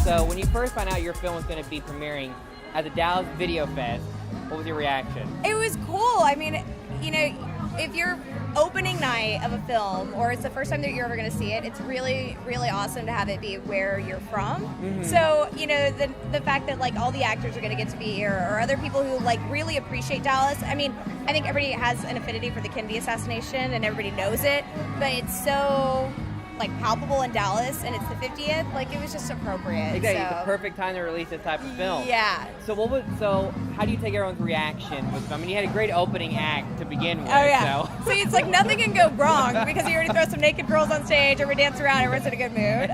So when you first found out your film was going to be premiering at the Dallas Video Fest, what was your reaction? It was cool. I mean, you know, if you're opening night of a film or it's the first time that you're ever going to see it, it's really, really awesome to have it be where you're from. Mm-hmm. So, you know, the fact that like all the actors are going to get to be here or other people who like really appreciate Dallas. I mean, I think everybody has an affinity for the Kennedy assassination and everybody knows it, but it's so like palpable in Dallas and it's the 50th, like it was just appropriate. Exactly, so. it's the perfect time to release this type of film. Yeah. So how do you take everyone's reaction with, I mean, you had a great opening act to begin with. Oh yeah. So. See, it's like nothing can go wrong because you already throw some naked girls on stage, everybody dance around, everyone's in a good mood.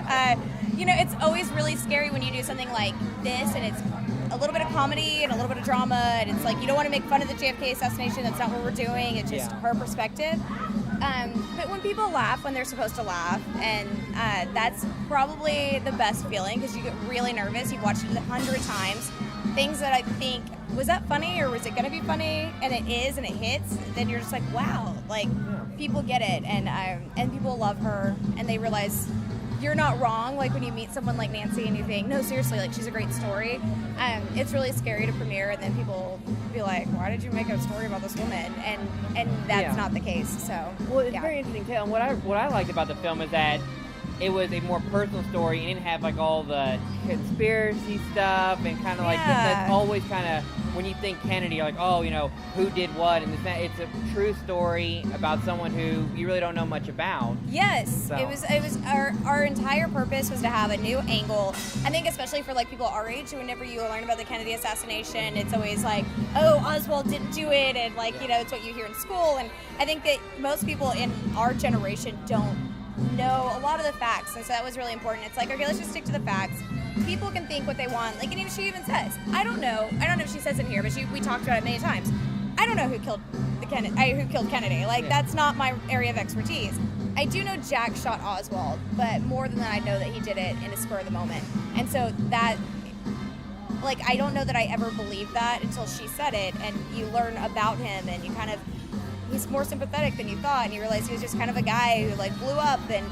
You know, it's always really scary when you do something like this and it's a little bit of comedy and a little bit of drama and it's like you don't want to make fun of the JFK assassination, that's not what we're doing, it's just her perspective. But when people laugh when they're supposed to laugh, and that's probably the best feeling because you get really nervous. You've watched it 100 times. Things that I think, was that funny or was it going to be funny? And it is, and it hits. Then you're just like, wow, like people get it, and people love her, and they realize you're not wrong. Like when you meet someone like Nancy and you think, no, seriously, like she's a great story. It's really scary to premiere, and then people be like, why did you make a story about this woman? And that's not the case. So well, it's very interesting too. And what I liked about the film is that it was a more personal story. It didn't have like all the conspiracy stuff and kind of like that's always kind of when you think Kennedy, you're like, oh, you know, who did what, and it's a true story about someone who you really don't know much about. Yes, so. it was our entire purpose was to have a new angle. I think especially for like people our age, whenever you learn about the Kennedy assassination, it's always like, oh, Oswald didn't do it, and like, you know, it's what you hear in school. And I think that most people in our generation don't know a lot of the facts, and so that was really important. It's like, okay, let's just stick to the facts. People can think what they want. Like, and even she even says, I don't know if she says it here, but we talked about it many times. I don't know who killed Kennedy. Like, that's not my area of expertise. I do know Jack shot Oswald, but more than that, I know that he did it in a spur of the moment. And so that, like, I don't know that I ever believed that until she said it, and you learn about him, and you kind of, he's more sympathetic than you thought, and you realize he was just kind of a guy who like blew up, and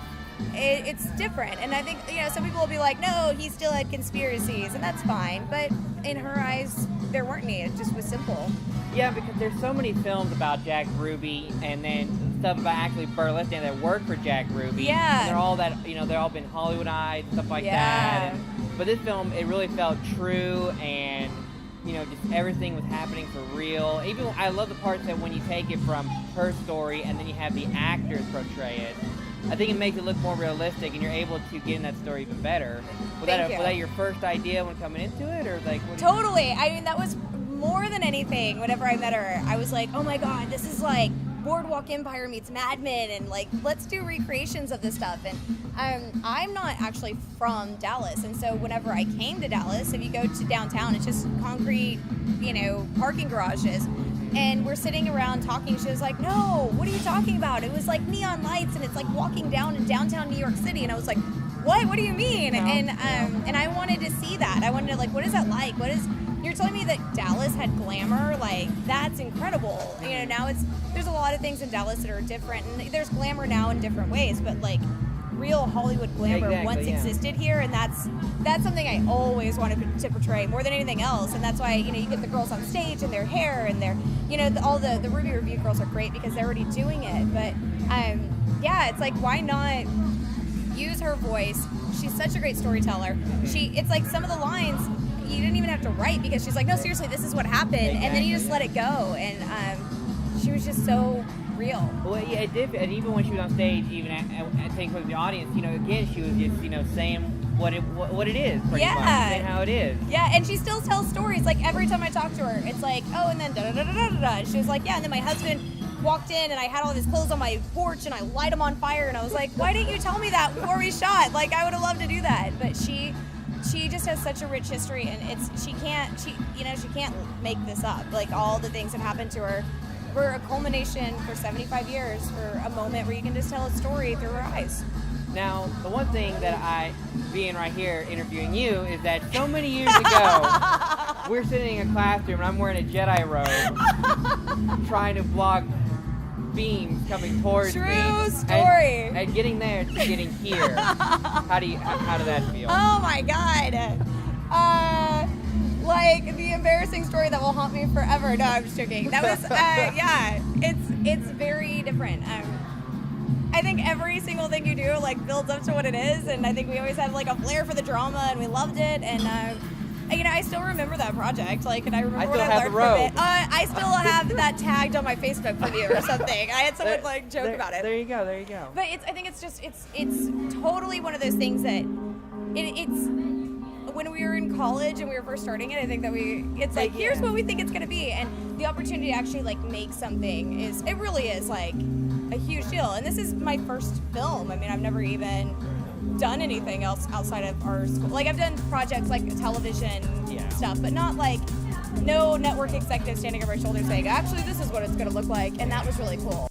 it's different. And I think, you know, some people will be like, no, he still had conspiracies, and that's fine, but in her eyes there weren't any. It just was simple. Yeah, because there's so many films about Jack Ruby and then stuff about actually burlesque that work for Jack Ruby. Yeah. And they're all that, you know, they're all been Hollywoodized and stuff like that. But this film, it really felt true, and you know, just everything was happening for real. Even I love the parts that when you take it from her story and then you have the actors portray it, I think it makes it look more realistic, and you're able to get in that story even better. Was that your first idea when coming into it, or like? Totally. I mean, that was more than anything. Whenever I met her, I was like, oh my god, this is like Boardwalk Empire meets Mad Men, and like, let's do recreations of this stuff. And I'm not actually from Dallas, and so whenever I came to Dallas, if you go to downtown, it's just concrete, you know, parking garages. And we're sitting around talking. She was like, no, what are you talking about? It was like neon lights, and it's like walking down in downtown New York City. And I was like, what do you mean? And I wanted to see that. I wanted to, like, what is that like? You're telling me that Dallas had glamour? Like, that's incredible. You know, now there's a lot of things in Dallas that are different, and there's glamour now in different ways, but like real Hollywood glamour once existed here, and that's something I always wanted to portray more than anything else. And that's why, you know, you get the girls on stage and their hair and their, you know, all the Ruby Review girls are great because they're already doing it. But it's like, why not use her voice? She's such a great storyteller. It's like some of the lines you didn't even have to write because she's like, no, seriously, this is what happened, and then you just let it go. And she was just so real. Well, yeah, it did. And even when she was on stage, even at taking place of the audience, you know, again, she was just, you know, saying what it is, pretty much, saying how it is. Yeah, and she still tells stories. Like, every time I talk to her, it's like, oh, and then da-da-da-da-da-da. And she was like, yeah, and then my husband walked in, and I had all of his clothes on my porch, and I light them on fire, and I was like, why didn't you tell me that before we shot? Like, I would have loved to do that. But she just has such a rich history, and she can't make this up. Like, all the things that happened to her were a culmination for 75 years for a moment where you can just tell a story through her eyes. Now, the one thing that being right here interviewing you, is that so many years ago, we're sitting in a classroom and I'm wearing a Jedi robe trying to block beams coming towards me. True story. And getting there to getting here. How did that feel? Oh my God. Like the embarrassing story that will haunt me forever. No, I'm just joking. That was, yeah, it's very different. I think every single thing you do like builds up to what it is, and I think we always had like a flair for the drama, and we loved it. And you know, I still remember that project. Like, and I remember what I learned from it. I still have that tagged on my Facebook for you or something. I had someone like joke about it. There you go. There you go. But I think it's just it's totally one of those things that it's. When we were in college and we were first starting it, I think that it's like, here's what we think it's going to be. And the opportunity to actually like make something it really is like a huge deal. And this is my first film. I mean, I've never even done anything else outside of our school. Like I've done projects like television stuff, but not like no network executive standing over my shoulder saying, actually, this is what it's going to look like. And that was really cool.